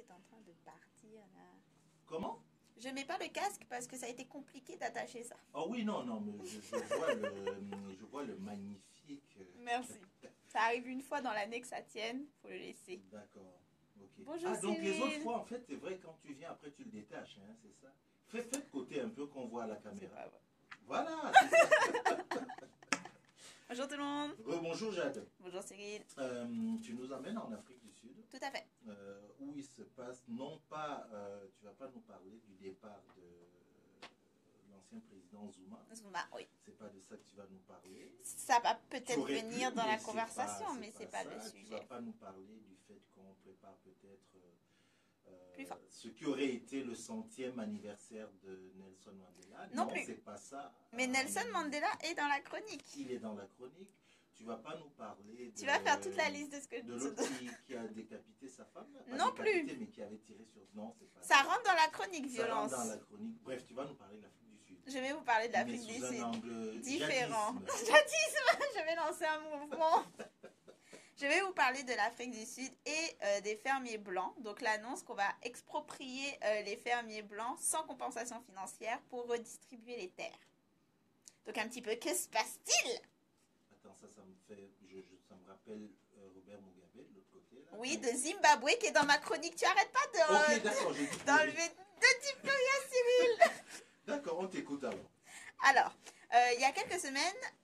est en train de partir là. Comment? Je mets pas le casque parce que ça a été compliqué d'attacher ça. Oh oui, non, mais je vois le magnifique. Merci. Ça arrive une fois dans l'année que ça tienne, faut le laisser. D'accord. Ok. Bonjour Ah, donc les Cyril. autres fois, en fait, c'est vrai, quand tu viens, après tu le détaches, hein, c'est ça? Fais de côté un peu qu'on voit à la C'est caméra. pas vrai. Voilà, c'est ça. Bonjour tout le monde. Rebonjour Jade. Bonjour Cyril. Tu nous amènes en Afrique du Sud, Tout à fait. où il se passe, non pas, tu vas pas nous parler du départ de l'ancien président Zuma. Zuma, oui. C'est pas de ça que tu vas nous parler. Ça va Tu peut-être aurais venir pu, dans la mais c'est conversation, pas- mais c'est pas le ça. Tu sujet. vas pas nous parler du fait qu'on prépare peut-être Plus fort. ce qui aurait été le 100e anniversaire de Nelson Mandela. Non plus. C'est pas ça. Mais Nelson Mandela est dans la chronique. Il est dans la chronique. Tu vas pas nous parler Tu vas faire toute la liste de ce que de l'autre qui a décapité sa femme là? Pas Non décapité, plus. mais qui avait tiré sur... Non, c'est pas Ça rentre dans la chronique Ça rentre violence. dans la chronique. Bref, tu vas nous parler de l'Afrique du Sud. Je vais vous parler de Mais l'Afrique du sous un Sud. angle Différent. jadisme. Jadisme, je vais lancer un mouvement. Je vais vous parler de l'Afrique du Sud et des fermiers blancs. Donc l'annonce qu'on va exproprier les fermiers blancs sans compensation financière pour redistribuer les terres. Donc un petit peu, que se passe-t-il? Attends, ça me fait... ça me rappelle Robert Mugabe de l'autre côté. Là. Oui, de Zimbabwe qui est dans ma chronique. Tu arrêtes pas Ok, d'accord, j'ai dit... d'enlever de diplôme, Cyril. D'accord, on t'écoute alors. Alors, il y a quelques semaines,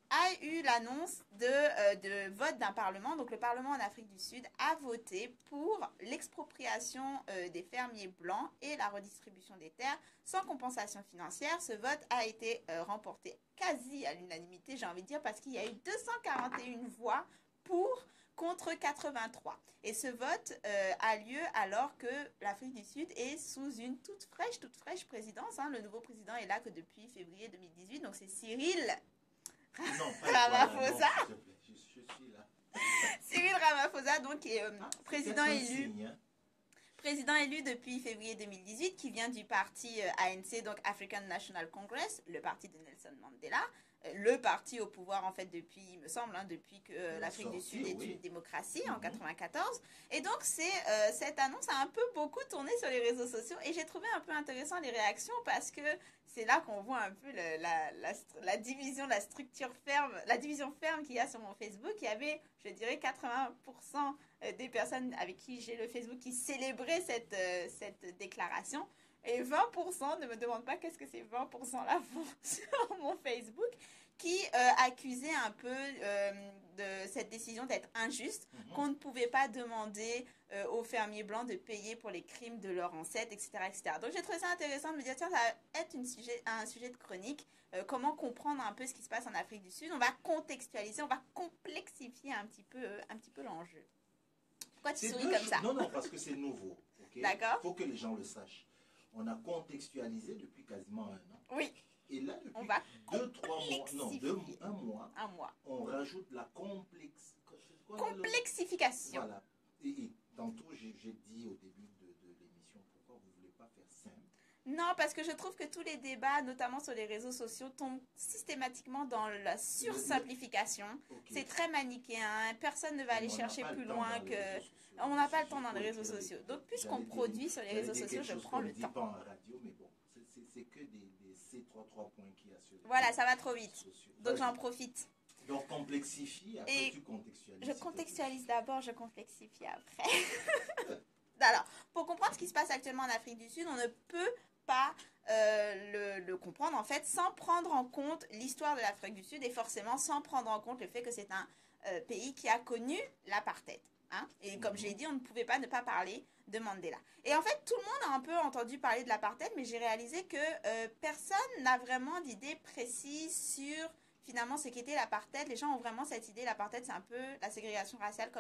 a eu l'annonce de vote d'un parlement. Donc, le parlement en Afrique du Sud a voté pour l'expropriation des fermiers blancs et la redistribution des terres sans compensation financière. Ce vote a été remporté quasi à l'unanimité, j'ai envie de dire, parce qu'il y a eu 241 voix pour contre 83. Et ce vote a lieu alors que l'Afrique du Sud est sous une toute fraîche présidence. Hein. Le nouveau président est là que depuis février 2018. Donc c'est Cyril Non, Ramaphosa. Voilà, non, s'il te plaît, je suis là. Cyril Ramaphosa, donc, qui est président C'est peut-être un élu. signe, hein. Président élu depuis février 2018, qui vient du parti ANC, donc African National Congress, le parti de Nelson Mandela, le parti au pouvoir en fait depuis, il me semble, hein, depuis que l'Afrique du Sud est oui. une démocratie en 94. Et donc cette annonce a un peu beaucoup tourné sur les réseaux sociaux et j'ai trouvé un peu intéressant les réactions parce que c'est là qu'on voit un peu la division, la structure ferme, la division ferme qu'il y a sur mon Facebook. Il y avait, je dirais, 80% des personnes avec qui j'ai le Facebook qui célébraient cette déclaration. Et 20%, ne me demande pas qu'est-ce que ces 20% là font sur mon Facebook, qui accusaient un peu de cette décision d'être injuste, qu'on ne pouvait pas demander aux fermiers blancs de payer pour les crimes de leurs ancêtres, etc. etc. Donc j'ai trouvé ça intéressant de me dire, tiens, ça va être un sujet de chronique, comment comprendre un peu ce qui se passe en Afrique du Sud. On va contextualiser, on va complexifier un petit peu l'enjeu. Pourquoi tu souris comme ça? Non, parce que c'est nouveau. Okay? D'accord. Il faut que les gens le sachent. On a contextualisé depuis quasiment un an. Oui. Et là, depuis On va 1 mois, un mois. on rajoute la complexification. Voilà. Et tantôt, j'ai dit au début de l'émission, pourquoi vous ne voulez pas faire simple? Non, parce que je trouve que tous les débats, notamment sur les réseaux sociaux, tombent systématiquement dans la sursimplification. Okay. C'est très manichéen. Personne ne va aller chercher plus loin que... On n'a pas le temps dans les réseaux sociaux. Donc, puisqu'on produit sur les réseaux sociaux, je prends le temps. Pas en radio, mais bon, c'est que des C3 points qu'il y a sur les voilà, ça va trop vite. sociaux. Donc, j'en profite. Donc, complexifie, après Et tu contextualises. je contextualise d'abord, je complexifie après. Alors, pour comprendre ce qui se passe actuellement en Afrique du Sud, on ne peut pas le comprendre en fait sans prendre en compte l'histoire de l'Afrique du Sud et forcément sans prendre en compte le fait que c'est un pays qui a connu l'apartheid. Hein? Et comme je l'ai dit, on ne pouvait pas ne pas parler de Mandela. Et en fait, tout le monde a un peu entendu parler de l'apartheid, mais j'ai réalisé que personne n'a vraiment d'idée précise sur finalement ce qu'était l'apartheid. Les gens ont vraiment cette idée, l'apartheid c'est un peu la ségrégation raciale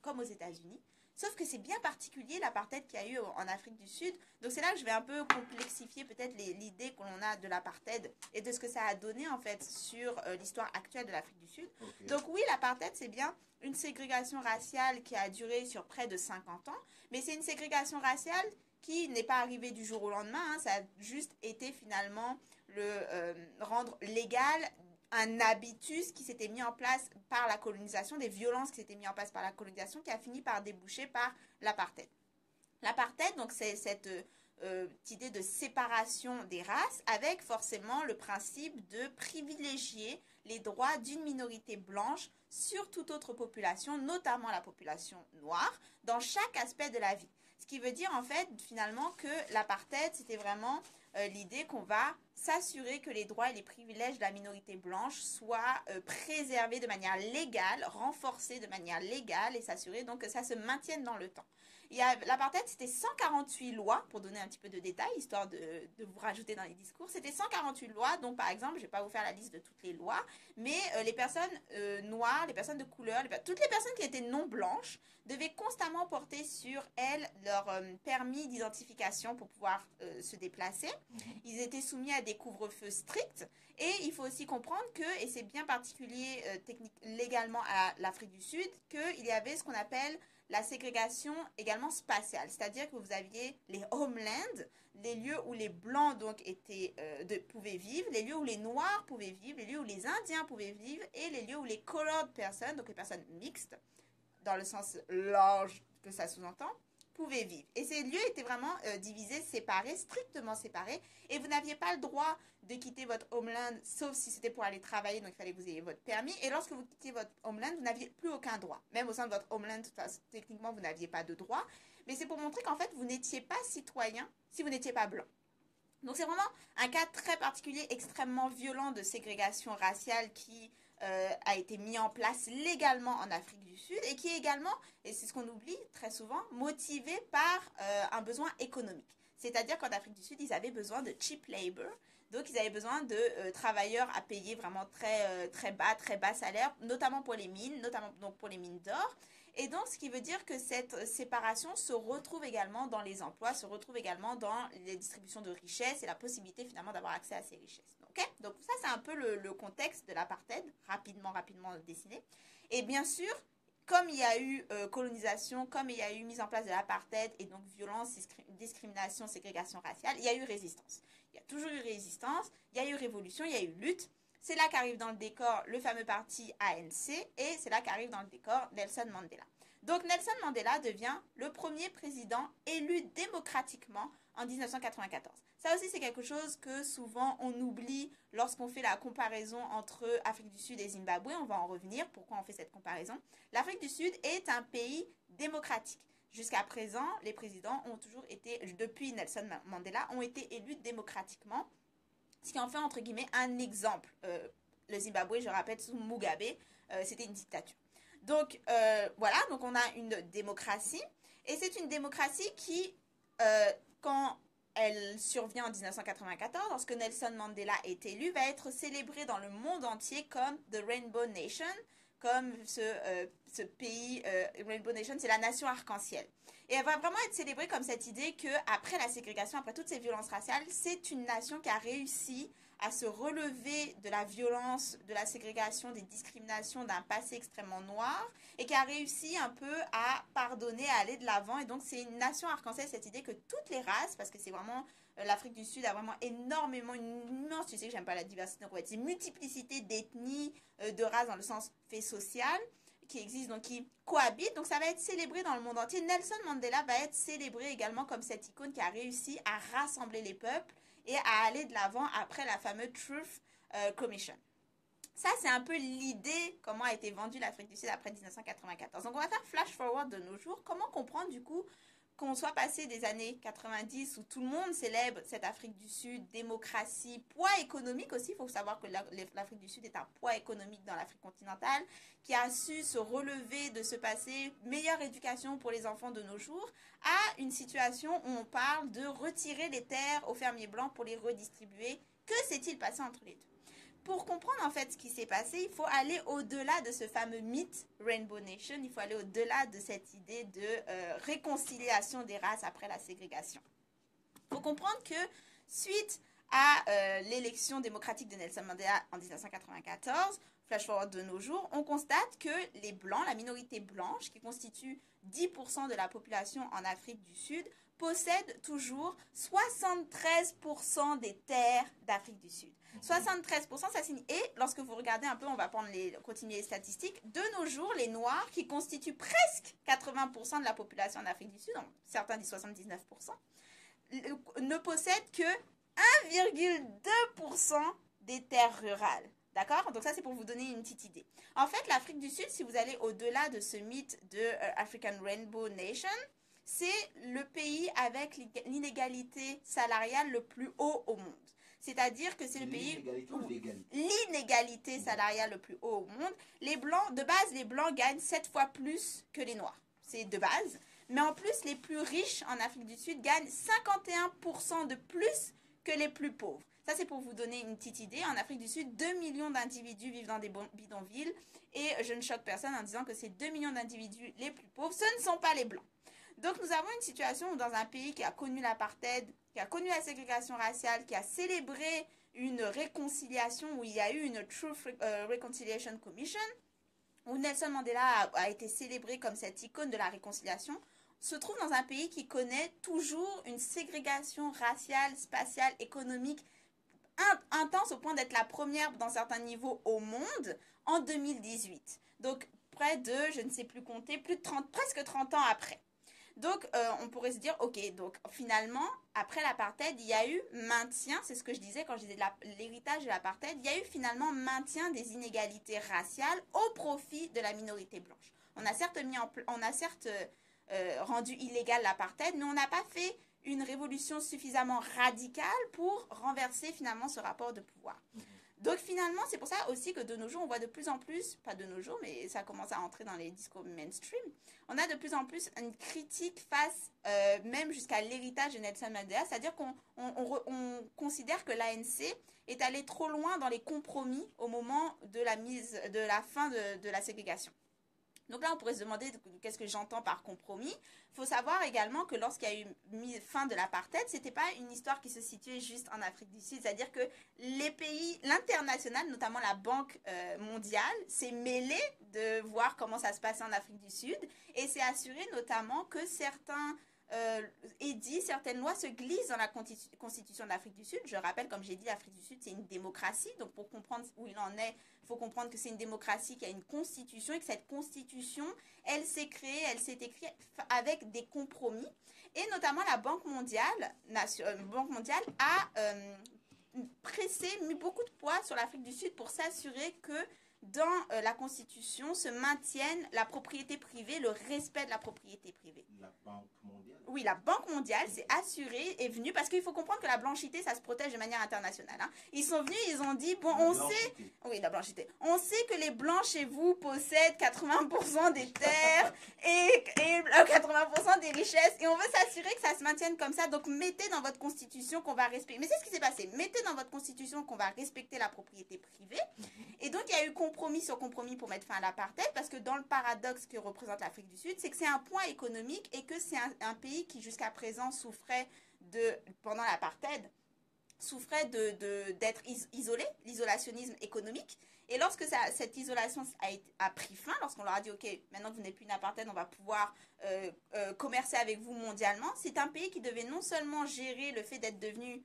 comme aux États-Unis. Sauf que c'est bien particulier l'apartheid qu'il y a eu en Afrique du Sud. Donc c'est là que je vais un peu complexifier peut-être l'idée que l'on a de l'apartheid et de ce que ça a donné en fait sur l'histoire actuelle de l'Afrique du Sud. Okay. Donc oui, l'apartheid c'est bien une ségrégation raciale qui a duré sur près de 50 ans, mais c'est une ségrégation raciale qui n'est pas arrivée du jour au lendemain. Hein. Ça a juste été finalement rendre légal un habitus qui s'était mis en place par la colonisation, des violences qui s'étaient mises en place par la colonisation, qui a fini par déboucher par l'apartheid. L'apartheid, donc c'est cette idée de séparation des races avec forcément le principe de privilégier les droits d'une minorité blanche sur toute autre population, notamment la population noire, dans chaque aspect de la vie. Ce qui veut dire en fait finalement que l'apartheid, c'était vraiment l'idée qu'on va s'assurer que les droits et les privilèges de la minorité blanche soient préservés de manière légale, renforcés de manière légale et s'assurer donc que ça se maintienne dans le temps. L'apartheid, c'était 148 lois, pour donner un petit peu de détails, histoire de vous rajouter dans les discours. C'était 148 lois, donc par exemple, je ne vais pas vous faire la liste de toutes les lois, mais les personnes noires, les personnes de couleur, toutes les personnes qui étaient non blanches devaient constamment porter sur elles leur permis d'identification pour pouvoir se déplacer. Ils étaient soumis à des couvre-feux stricts. Et il faut aussi comprendre que, et c'est bien particulier légalement à l'Afrique du Sud, qu'il y avait ce qu'on appelle la ségrégation également spatiale, c'est-à-dire que vous aviez les homelands, les lieux où les blancs donc pouvaient vivre, les lieux où les noirs pouvaient vivre, les lieux où les indiens pouvaient vivre et les lieux où les colored persons, donc les personnes mixtes, dans le sens large que ça sous-entend, pouvaient vivre. Et ces lieux étaient vraiment divisés, séparés, strictement séparés, et vous n'aviez pas le droit de quitter votre homeland, sauf si c'était pour aller travailler, donc il fallait que vous ayez votre permis, et lorsque vous quittiez votre homeland, vous n'aviez plus aucun droit. Même au sein de votre homeland, techniquement, vous n'aviez pas de droit, mais c'est pour montrer qu'en fait, vous n'étiez pas citoyen si vous n'étiez pas blanc. Donc c'est vraiment un cas très particulier, extrêmement violent de ségrégation raciale qui a été mis en place légalement en Afrique du Sud et qui est également, et c'est ce qu'on oublie très souvent, motivé par un besoin économique. C'est-à-dire qu'en Afrique du Sud, ils avaient besoin de cheap labor, donc ils avaient besoin de travailleurs à payer vraiment très bas salaire, notamment pour les mines, notamment donc pour les mines d'or. Et donc, ce qui veut dire que cette séparation se retrouve également dans les emplois, se retrouve également dans les distributions de richesses et la possibilité finalement d'avoir accès à ces richesses. Okay, donc ça, c'est un peu le contexte de l'apartheid, rapidement dessiné. Et bien sûr, comme il y a eu colonisation, comme il y a eu mise en place de l'apartheid et donc violence, discrimination, ségrégation raciale, il y a eu résistance. Il y a toujours eu résistance, il y a eu révolution, il y a eu lutte. C'est là qu'arrive dans le décor le fameux parti ANC et c'est là qu'arrive dans le décor Nelson Mandela. Donc Nelson Mandela devient le premier président élu démocratiquement en 1994. Ça aussi, c'est quelque chose que souvent on oublie lorsqu'on fait la comparaison entre Afrique du Sud et Zimbabwe. On va en revenir. Pourquoi on fait cette comparaison? L'Afrique du Sud est un pays démocratique. Jusqu'à présent, les présidents ont toujours été, depuis Nelson Mandela, ont été élus démocratiquement. Ce qui en fait, entre guillemets, un exemple. Le Zimbabwe, je rappelle, sous Mugabe, c'était une dictature. Donc, voilà, donc on a une démocratie. Et c'est une démocratie qui, quand elle survient en 1994, lorsque Nelson Mandela est élu, va être célébrée dans le monde entier comme The Rainbow Nation, comme ce pays, Rainbow Nation, c'est la nation arc-en-ciel. Et elle va vraiment être célébrée comme cette idée qu'après la ségrégation, après toutes ces violences raciales, c'est une nation qui a réussi à se relever de la violence, de la ségrégation, des discriminations d'un passé extrêmement noir et qui a réussi un peu à pardonner, à aller de l'avant. Et donc c'est une nation arc-en-ciel, cette idée que toutes les races, parce que c'est vraiment, l'Afrique du Sud a vraiment énormément, une immense, tu sais que j'aime pas la diversité, donc on va dire multiplicité d'ethnies, de races dans le sens fait social, qui existent, donc qui cohabitent. Donc ça va être célébré dans le monde entier. Nelson Mandela va être célébré également comme cette icône qui a réussi à rassembler les peuples et à aller de l'avant après la fameuse Truth Commission. Ça, c'est un peu l'idée, comment a été vendue l'Afrique du Sud après 1994. Donc on va faire flash forward de nos jours. Comment comprendre du coup qu'on soit passé des années 90 où tout le monde célèbre cette Afrique du Sud, démocratie, poids économique aussi. Il faut savoir que l'Afrique du Sud est un poids économique dans l'Afrique continentale, qui a su se relever de ce passé, meilleure éducation pour les enfants de nos jours, à une situation où on parle de retirer les terres aux fermiers blancs pour les redistribuer. Que s'est-il passé entre les deux? Pour comprendre en fait ce qui s'est passé, il faut aller au-delà de ce fameux mythe Rainbow Nation, il faut aller au-delà de cette idée de réconciliation des races après la ségrégation. Il faut comprendre que suite à l'élection démocratique de Nelson Mandela en 1994, il flash forward de nos jours, on constate que les Blancs, la minorité blanche, qui constitue 10% de la population en Afrique du Sud, possède toujours 73% des terres d'Afrique du Sud. 73%, ça signifie... Et lorsque vous regardez un peu, on va continuer les statistiques, de nos jours, les Noirs, qui constituent presque 80% de la population en Afrique du Sud, donc certains disent 79%, ne possèdent que 1,2% des terres rurales. D'accord? Donc ça, c'est pour vous donner une petite idée. En fait, l'Afrique du Sud, si vous allez au-delà de ce mythe de African Rainbow Nation, c'est le pays avec l'inégalité salariale le plus haut au monde. C'est-à-dire que c'est le pays où l'inégalité salariale le plus haut au monde. Les Blancs, de base, les Blancs gagnent 7 fois plus que les Noirs. C'est de base. Mais en plus, les plus riches en Afrique du Sud gagnent 51% de plus que les plus pauvres. Ça, c'est pour vous donner une petite idée. En Afrique du Sud, 2 millions d'individus vivent dans des bidonvilles. Et je ne choque personne en disant que ces 2 millions d'individus les plus pauvres, ce ne sont pas les Blancs. Donc, nous avons une situation où dans un pays qui a connu l'apartheid, qui a connu la ségrégation raciale, qui a célébré une réconciliation, où il y a eu une Truth Reconciliation Commission, où Nelson Mandela a été célébré comme cette icône de la réconciliation, se trouve dans un pays qui connaît toujours une ségrégation raciale, spatiale, économique intense au point d'être la première dans certains niveaux au monde en 2018. Donc, près de, je ne sais plus compter, presque 30 ans après. Donc, on pourrait se dire, ok, donc finalement, après l'apartheid, il y a eu maintien, c'est ce que je disais quand je disais l'héritage de l'apartheid, il y a eu finalement maintien des inégalités raciales au profit de la minorité blanche. On a certes rendu illégal l'apartheid, mais on n'a pas fait une révolution suffisamment radicale pour renverser finalement ce rapport de pouvoir. Donc finalement, c'est pour ça aussi que de nos jours, on voit de plus en plus, pas de nos jours, mais ça commence à entrer dans les discours mainstream, on a de plus en plus une critique face même jusqu'à l'héritage de Nelson Mandela, c'est-à-dire qu'on considère que l'ANC est allé trop loin dans les compromis au moment de la fin de la ségrégation. Donc là, on pourrait se demander qu'est-ce que j'entends par compromis. Il faut savoir également que lorsqu'il y a eu fin de l'apartheid, ce n'était pas une histoire qui se situait juste en Afrique du Sud. C'est-à-dire que les pays, l'international, notamment la Banque mondiale, s'est mêlé de voir comment ça se passait en Afrique du Sud et s'est assuré notamment que certains édits, certaines lois se glissent dans la constitution d'Afrique du Sud. Je rappelle, comme j'ai dit, l'Afrique du Sud, c'est une démocratie. Donc, pour comprendre où il en est, il faut comprendre que c'est une démocratie qui a une constitution et que cette constitution, elle s'est créée, elle s'est écrite avec des compromis. Et notamment, la Banque mondiale a mis beaucoup de poids sur l'Afrique du Sud pour s'assurer que dans la Constitution se maintienne la propriété privée, le respect de la propriété privée. La Banque mondiale? Oui, la Banque mondiale s'est assurée, est venue, parce qu'il faut comprendre que la blanchité, ça se protège de manière internationale. Hein. Ils sont venus, ils ont dit, bon, on sait... Oui, la blanchité. On sait que les blancs chez vous possèdent 80% des terres et 80% des richesses, et on veut s'assurer que ça se maintienne comme ça, donc mettez dans votre Constitution qu'on va respecter... Mais c'est ce qui s'est passé. Mettez dans votre Constitution qu'on va respecter la propriété privée, et donc il y a eu compromis sur compromis pour mettre fin à l'apartheid, parce que dans le paradoxe que représente l'Afrique du Sud, c'est que c'est un point économique et que c'est un pays qui jusqu'à présent souffrait pendant l'apartheid, souffrait d'être isolé, l'isolationnisme économique. Et lorsque cette isolation a pris fin, lorsqu'on leur a dit, OK, maintenant que vous n'êtes plus une apartheid, on va pouvoir commercer avec vous mondialement, c'est un pays qui devait non seulement gérer le fait d'être devenu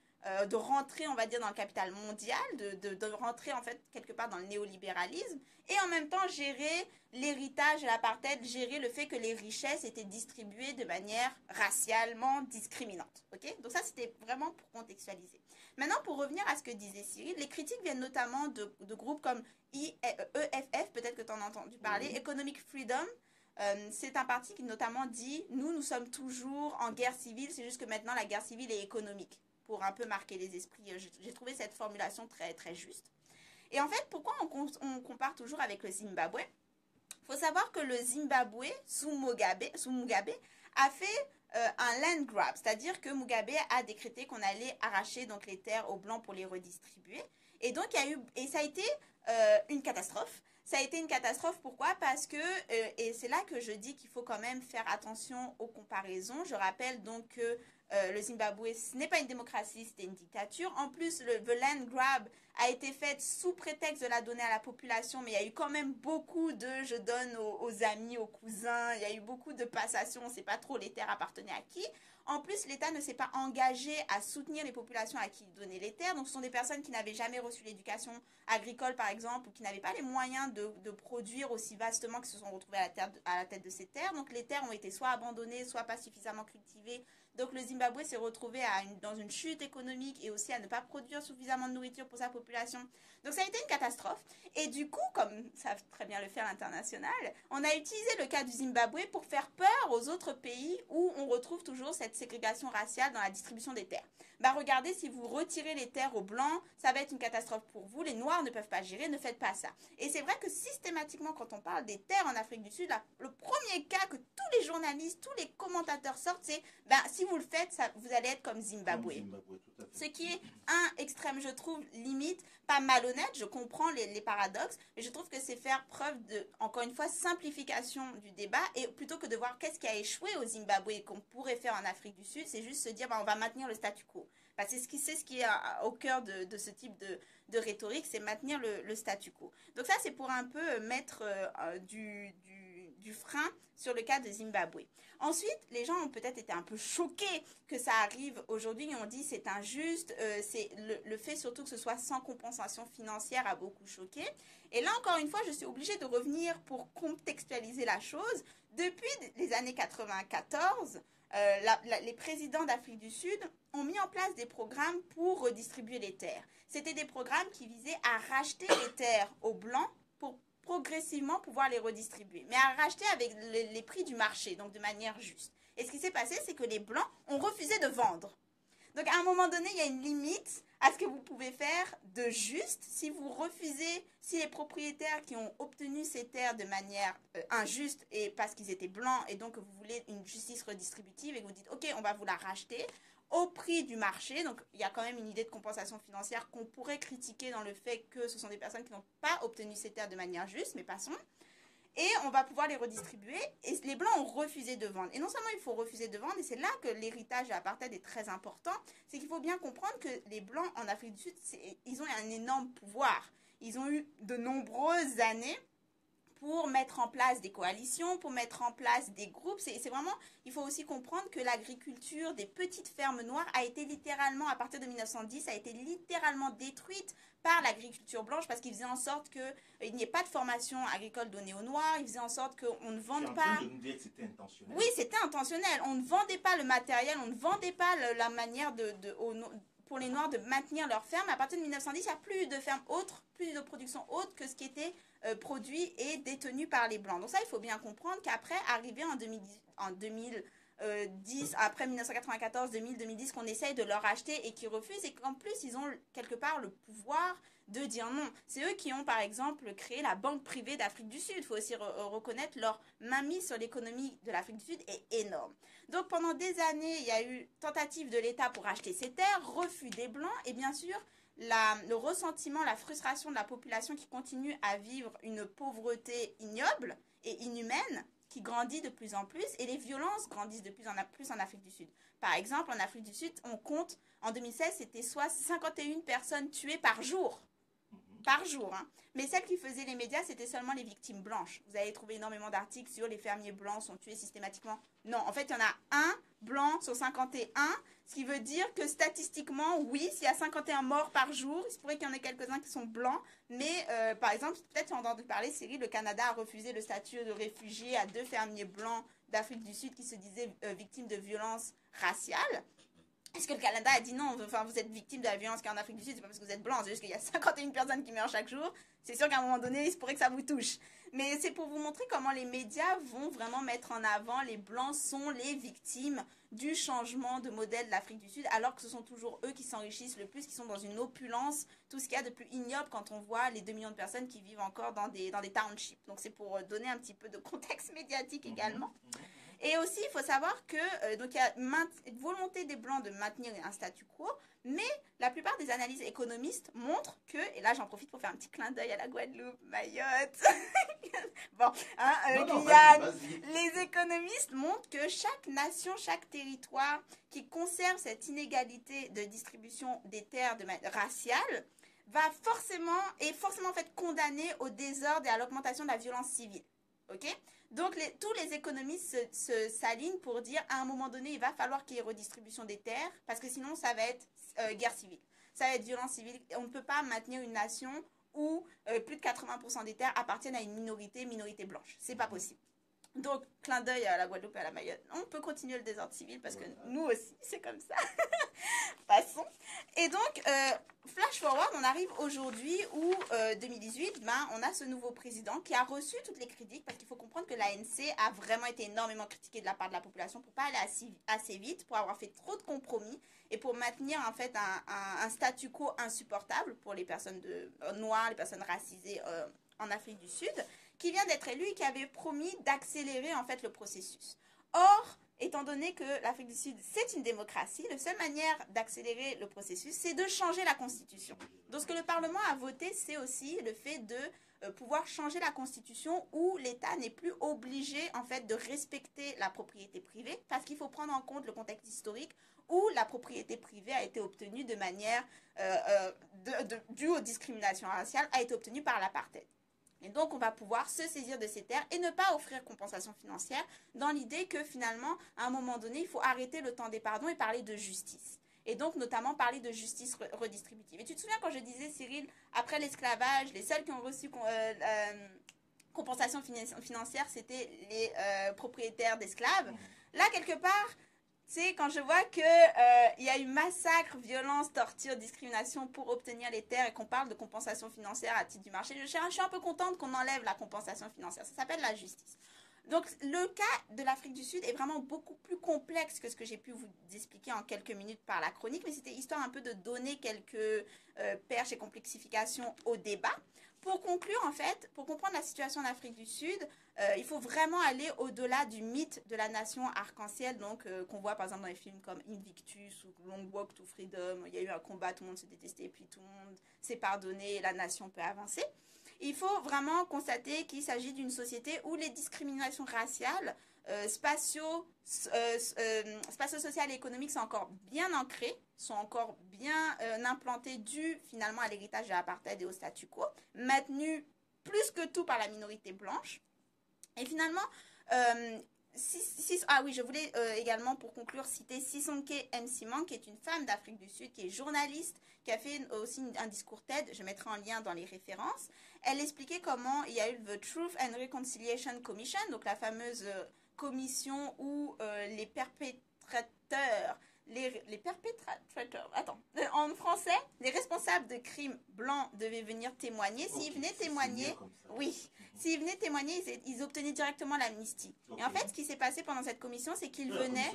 de rentrer, on va dire, dans le capital mondial, de rentrer, en fait, quelque part dans le néolibéralisme, et en même temps gérer l'héritage de l'apartheid, gérer le fait que les richesses étaient distribuées de manière racialement discriminante. Okay? Donc ça, c'était vraiment pour contextualiser. Maintenant, pour revenir à ce que disait Cyril, les critiques viennent notamment de groupes comme EFF, peut-être que tu en as entendu parler, Economic Freedom. C'est un parti qui notamment dit « Nous sommes toujours en guerre civile, c'est juste que maintenant la guerre civile est économique », pour un peu marquer les esprits. J'ai trouvé cette formulation très, très juste. Et en fait, pourquoi on compare toujours avec le Zimbabwe? Il faut savoir que le Zimbabwe, sous Mugabe, a fait un land grab, c'est-à-dire que Mugabe a décrété qu'on allait arracher donc les terres aux Blancs pour les redistribuer. Et donc, ça a été une catastrophe. Ça a été une catastrophe, pourquoi? Parce que, et c'est là que je dis qu'il faut quand même faire attention aux comparaisons. Je rappelle donc que le Zimbabwe, ce n'est pas une démocratie, c'était une dictature. En plus, the land grab a été fait sous prétexte de la donner à la population, mais il y a eu quand même beaucoup de je donne aux amis, aux cousins, il y a eu beaucoup de passations, on ne sait pas trop les terres appartenaient à qui. En plus, l'État ne s'est pas engagé à soutenir les populations à qui il donnait les terres. Donc, ce sont des personnes qui n'avaient jamais reçu l'éducation agricole, par exemple, ou qui n'avaient pas les moyens de produire aussi vastement, qui se sont retrouvés à la tête de ces terres. Donc, les terres ont été soit abandonnées, soit pas suffisamment cultivées. Donc, le Zimbabwe s'est retrouvé dans une chute économique et aussi à ne pas produire suffisamment de nourriture pour sa population. Donc, ça a été une catastrophe. Et du coup, comme savent très bien le faire l'international, on a utilisé le cas du Zimbabwe pour faire peur aux autres pays où on retrouve toujours cette ségrégation raciale dans la distribution des terres. Bah, regardez, si vous retirez les terres aux Blancs, ça va être une catastrophe pour vous. Les Noirs ne peuvent pas gérer, ne faites pas ça. Et c'est vrai que systématiquement, quand on parle des terres en Afrique du Sud, le premier cas que tous les journalistes, tous les commentateurs sortent, c'est ben, si vous le faites, ça, vous allez être comme Zimbabwe. Ce qui est un extrême, je trouve, limite, pas malhonnête, je comprends les paradoxes, mais je trouve que c'est faire preuve de, encore une fois, simplification du débat, et plutôt que de voir qu'est-ce qui a échoué au Zimbabwe et qu'on pourrait faire en Afrique du Sud, c'est juste se dire, ben, on va maintenir le statu quo. Ben, c'est ce qui est au cœur de ce type de rhétorique, c'est maintenir le statu quo. Donc ça, c'est pour un peu mettre du frein sur le cas de Zimbabwe. Ensuite, les gens ont peut-être été un peu choqués que ça arrive aujourd'hui. Ils ont dit c'est injuste. C'est le fait surtout que ce soit sans compensation financière a beaucoup choqué. Et là, encore une fois, je suis obligée de revenir pour contextualiser la chose. Depuis les années 94, les présidents d'Afrique du Sud ont mis en place des programmes pour redistribuer les terres. C'était des programmes qui visaient à racheter les terres aux Blancs pour progressivement pouvoir les redistribuer, mais à racheter avec les prix du marché, donc de manière juste. Et ce qui s'est passé, c'est que les Blancs ont refusé de vendre. Donc à un moment donné, il y a une limite à ce que vous pouvez faire de juste. Si vous refusez, si les propriétaires qui ont obtenu ces terres de manière injuste et parce qu'ils étaient blancs et donc vous voulez une justice redistributive et que vous dites ok, on va vous la racheter au prix du marché, donc il y a quand même une idée de compensation financière qu'on pourrait critiquer dans le fait que ce sont des personnes qui n'ont pas obtenu ces terres de manière juste, mais passons. Et on va pouvoir les redistribuer. Et les Blancs ont refusé de vendre. Et non seulement il faut refuser de vendre, et c'est là que l'héritage de l'apartheid est très important, c'est qu'il faut bien comprendre que les Blancs en Afrique du Sud, ils ont un énorme pouvoir. Ils ont eu de nombreuses années pour mettre en place des coalitions, pour mettre en place des groupes. C'est vraiment, il faut aussi comprendre que l'agriculture des petites fermes noires a été littéralement, à partir de 1910, a été littéralement détruite par l'agriculture blanche parce qu'ils faisaient en sorte qu'il n'y ait pas de formation agricole donnée aux Noirs, ils faisaient en sorte qu'on ne vende pas... Tu es en train de nous dire que c'était intentionnel. Oui, c'était intentionnel. On ne vendait pas le matériel, on ne vendait pas la manière pour les Noirs de maintenir leur ferme. À partir de 1910, il n'y a plus de ferme autre, plus de production autre que ce qui était produit et détenu par les Blancs. Donc ça, il faut bien comprendre qu'après, arrivé en 2010, après 1994, 2000, 2010, qu'on essaye de leur acheter et qu'ils refusent, et qu'en plus, ils ont quelque part le pouvoir de dire non. C'est eux qui ont, par exemple, créé la Banque privée d'Afrique du Sud. Il faut aussi reconnaître leur mainmise sur l'économie de l'Afrique du Sud est énorme. Donc, pendant des années, il y a eu tentative de l'État pour acheter ces terres, refus des Blancs, et bien sûr, le ressentiment, la frustration de la population qui continue à vivre une pauvreté ignoble et inhumaine, qui grandit de plus en plus, et les violences grandissent de plus en plus en Afrique du Sud. Par exemple, en Afrique du Sud, on compte, en 2016, c'était soit 51 personnes tuées par jour. Par jour, hein. Mais celles qui faisaient les médias, c'était seulement les victimes blanches. Vous allez trouver énormément d'articles sur les fermiers blancs sont tués systématiquement. Non, en fait, il y en a un blanc sur 51, ce qui veut dire que statistiquement, oui, s'il y a 51 morts par jour, il se pourrait qu'il y en ait quelques-uns qui sont blancs. Mais, par exemple, peut-être tu as entendu parler, Cyril, le Canada a refusé le statut de réfugié à 2 fermiers blancs d'Afrique du Sud qui se disaient victimes de violences raciales. Est-ce que le Canada a dit non, enfin vous êtes victime de la violence qu'il y a en Afrique du Sud, c'est pas parce que vous êtes blanc, c'est juste qu'il y a 51 personnes qui meurent chaque jour. C'est sûr qu'à un moment donné, il se pourrait que ça vous touche. Mais c'est pour vous montrer comment les médias vont vraiment mettre en avant les blancs sont les victimes du changement de modèle de l'Afrique du Sud, alors que ce sont toujours eux qui s'enrichissent le plus, qui sont dans une opulence, tout ce qu'il y a de plus ignoble quand on voit les 2 millions de personnes qui vivent encore dans des townships. Donc c'est pour donner un petit peu de contexte médiatique également. Et aussi, il faut savoir que donc il y a volonté des Blancs de maintenir un statu quo, mais la plupart des analyses économistes montrent que, et là j'en profite pour faire un petit clin d'œil à la Guadeloupe, Mayotte, bon, hein, Guyane, vas-y. les économistes montrent que chaque nation, chaque territoire qui conserve cette inégalité de distribution des terres de manière raciale va forcément en fait condamné au désordre et à l'augmentation de la violence civile. Ok? Donc tous les économistes s'alignent pour dire à un moment donné il va falloir qu'il y ait redistribution des terres parce que sinon ça va être guerre civile, ça va être violence civile. On ne peut pas maintenir une nation où plus de 80% des terres appartiennent à une minorité blanche. C'est pas possible. Donc, clin d'œil à la Guadeloupe et à la Mayotte. On peut continuer le désordre civil parce que nous aussi, c'est comme ça. Passons. Et donc, flash forward, on arrive aujourd'hui où, 2018, on a ce nouveau président qui a reçu toutes les critiques parce qu'il faut comprendre que l'ANC a vraiment été énormément critiquée de la part de la population pour pas aller assez vite, pour avoir fait trop de compromis et pour maintenir en fait un statu quo insupportable pour les personnes noires, les personnes racisées en Afrique du Sud, qui vient d'être élu et qui avait promis d'accélérer en fait le processus. Or, étant donné que l'Afrique du Sud, c'est une démocratie, la seule manière d'accélérer le processus, c'est de changer la Constitution. Donc, ce que le Parlement a voté, c'est aussi le fait de pouvoir changer la Constitution où l'État n'est plus obligé, en fait, de respecter la propriété privée, parce qu'il faut prendre en compte le contexte historique où la propriété privée a été obtenue de manière due aux discriminations raciales, a été obtenue par l'apartheid. Et donc, on va pouvoir se saisir de ces terres et ne pas offrir compensation financière dans l'idée que finalement, à un moment donné, il faut arrêter le temps des pardons et parler de justice. Et donc, notamment, parler de justice redistributive. Et tu te souviens quand je disais, Cyril, après l'esclavage, les seuls qui ont reçu compensation financière, c'était les propriétaires d'esclaves. Là, quelque part, tu sais, quand je vois qu'il y a eu massacre, violence, torture, discrimination pour obtenir les terres et qu'on parle de compensation financière à titre du marché, je suis un peu contente qu'on enlève la compensation financière. Ça s'appelle la justice. Donc, le cas de l'Afrique du Sud est vraiment beaucoup plus complexe que ce que j'ai pu vous expliquer en quelques minutes par la chronique, mais c'était histoire un peu de donner quelques perches et complexifications au débat. Pour conclure, en fait, pour comprendre la situation en Afrique du Sud, il faut vraiment aller au-delà du mythe de la nation arc-en-ciel, donc qu'on voit par exemple dans les films comme Invictus ou Long Walk to Freedom. Il y a eu un combat, tout le monde se détestait, puis tout le monde s'est pardonné et la nation peut avancer. Il faut vraiment constater qu'il s'agit d'une société où les discriminations raciales, spatio-sociales et économiques sont encore bien ancrées, sont encore bien implantées dû finalement à l'héritage de l'apartheid et au statu quo, maintenues plus que tout par la minorité blanche. Et finalement, je voulais également, pour conclure, citer Sisonke Msimang, qui est une femme d'Afrique du Sud, qui est journaliste, qui a fait aussi un discours TED, je mettrai en lien dans les références. Elle expliquait comment il y a eu le Truth and Reconciliation Commission, donc la fameuse commission où les perpétrateurs, en français, les responsables de crimes blancs devaient venir témoigner. S'ils venaient témoigner, s'ils venaient témoigner, ils obtenaient directement l'amnistie. Et en fait, ce qui s'est passé pendant cette commission, c'est qu'ils venaient,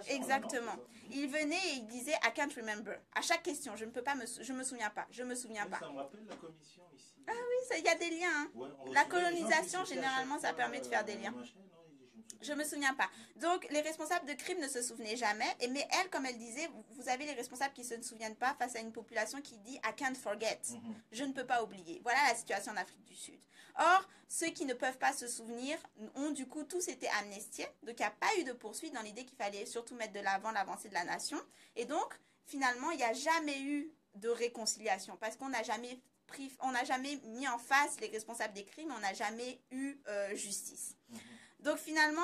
exactement, ils venaient et ils disaient I can't remember. À chaque question, je me souviens pas. Ça me rappelle la commission ici. Ah oui, il y a des liens. Hein. Ouais, la colonisation, généralement, ça permet de faire des liens. Je me souviens pas. Donc, les responsables de crimes ne se souvenaient jamais. Mais elle, comme elle disait, vous avez les responsables qui ne se souviennent pas face à une population qui dit I can't forget. Je ne peux pas oublier. Voilà la situation en Afrique du Sud. Or, ceux qui ne peuvent pas se souvenir ont du coup tous été amnistiés. Donc, il n'y a pas eu de poursuite dans l'idée qu'il fallait surtout mettre de l'avant l'avancée de la nation. Et donc, finalement, il n'y a jamais eu de réconciliation parce qu'on n'a jamais mis en face les responsables des crimes, on n'a jamais eu justice. Donc finalement,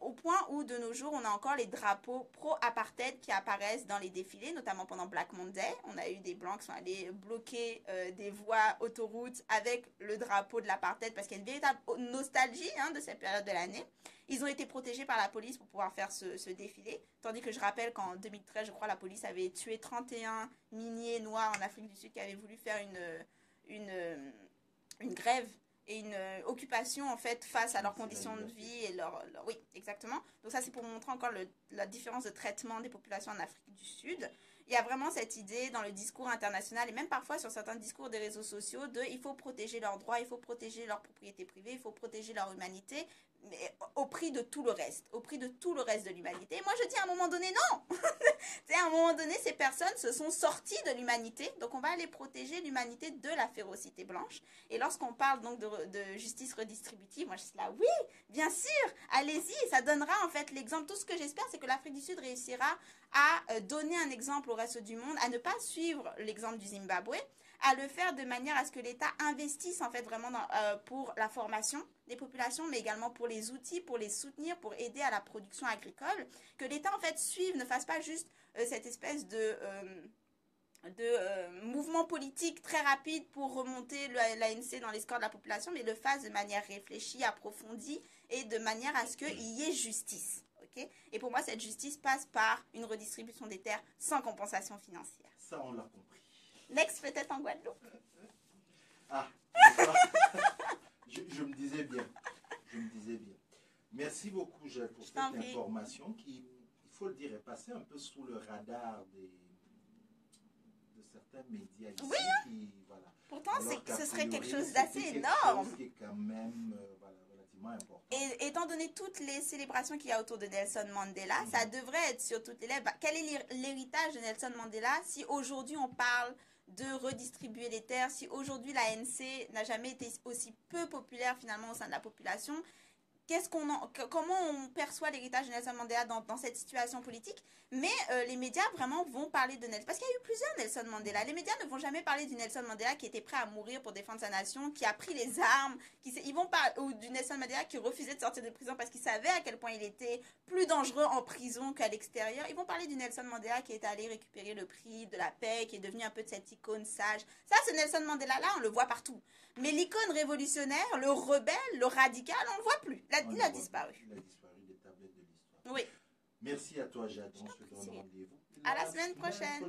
au point où de nos jours, on a encore les drapeaux pro-apartheid qui apparaissent dans les défilés, notamment pendant Black Monday. On a eu des Blancs qui sont allés bloquer des voies autoroutes avec le drapeau de l'apartheid parce qu'il y a une véritable nostalgie de cette période de l'année. Ils ont été protégés par la police pour pouvoir faire ce défilé. Tandis que je rappelle qu'en 2013, je crois, la police avait tué 31 miniers noirs en Afrique du Sud qui avaient voulu faire une grève et une occupation en fait face à leurs conditions de vie et oui, exactement. Donc ça, c'est pour montrer encore la différence de traitement des populations en Afrique du Sud. Il y a vraiment cette idée dans le discours international et même parfois sur certains discours des réseaux sociaux il faut protéger leurs droits, il faut protéger leur propriété privée, il faut protéger leur humanité, mais au prix de tout le reste, au prix de tout le reste de l'humanité. Et moi, je dis à un moment donné, non. À un moment donné, ces personnes se sont sorties de l'humanité, donc on va aller protéger l'humanité de la férocité blanche. Et lorsqu'on parle donc de justice redistributive, moi je suis là, oui, bien sûr, allez-y, ça donnera en fait l'exemple. Tout ce que j'espère, c'est que l'Afrique du Sud réussira à donner un exemple au reste du monde, à ne pas suivre l'exemple du Zimbabwe, à le faire de manière à ce que l'État investisse en fait vraiment pour la formation des populations, mais également pour les outils, pour les soutenir, pour aider à la production agricole, que l'État en fait suive, ne fasse pas juste cette espèce de mouvement politique très rapide pour remonter l'ANC dans les scores de la population, mais le fasse de manière réfléchie, approfondie et de manière à ce qu'il y ait justice. Okay? Et pour moi, cette justice passe par une redistribution des terres sans compensation financière. Ça, on l'a compris. Next, peut-être en Guadeloupe. Ah, je me disais bien. Je me disais bien. Merci beaucoup, Gilles, pour cette information qui, il faut le dire, est passée un peu sous le radar de certains médias ici. Oui, qui, voilà. Pourtant, ce serait quelque chose d'assez énorme. Chose qui est quand même voilà, relativement important. Et étant donné toutes les célébrations qu'il y a autour de Nelson Mandela, ça devrait être sur toutes les lèvres. Quel est l'héritage de Nelson Mandela si aujourd'hui on parle de redistribuer les terres, si aujourd'hui l'ANC n'a jamais été aussi peu populaire finalement au sein de la population? Comment on perçoit l'héritage de Nelson Mandela dans cette situation politique? Mais les médias vraiment vont parler de Nelson, parce qu'il y a eu plusieurs Nelson Mandela. Les médias ne vont jamais parler du Nelson Mandela qui était prêt à mourir pour défendre sa nation, qui a pris les armes, ils vont parler ou du Nelson Mandela qui refusait de sortir de prison parce qu'il savait à quel point il était plus dangereux en prison qu'à l'extérieur. Ils vont parler du Nelson Mandela qui est allé récupérer le prix de la paix, qui est devenu un peu de cette icône sage. Ça, ce Nelson Mandela-là, on le voit partout. Mais l'icône révolutionnaire, le rebelle, le radical, on ne le voit plus. Il a disparu. Il a disparu des tablettes de l'histoire. Oui. Merci à toi, Jade. On se donne rendez-vous à la semaine prochaine.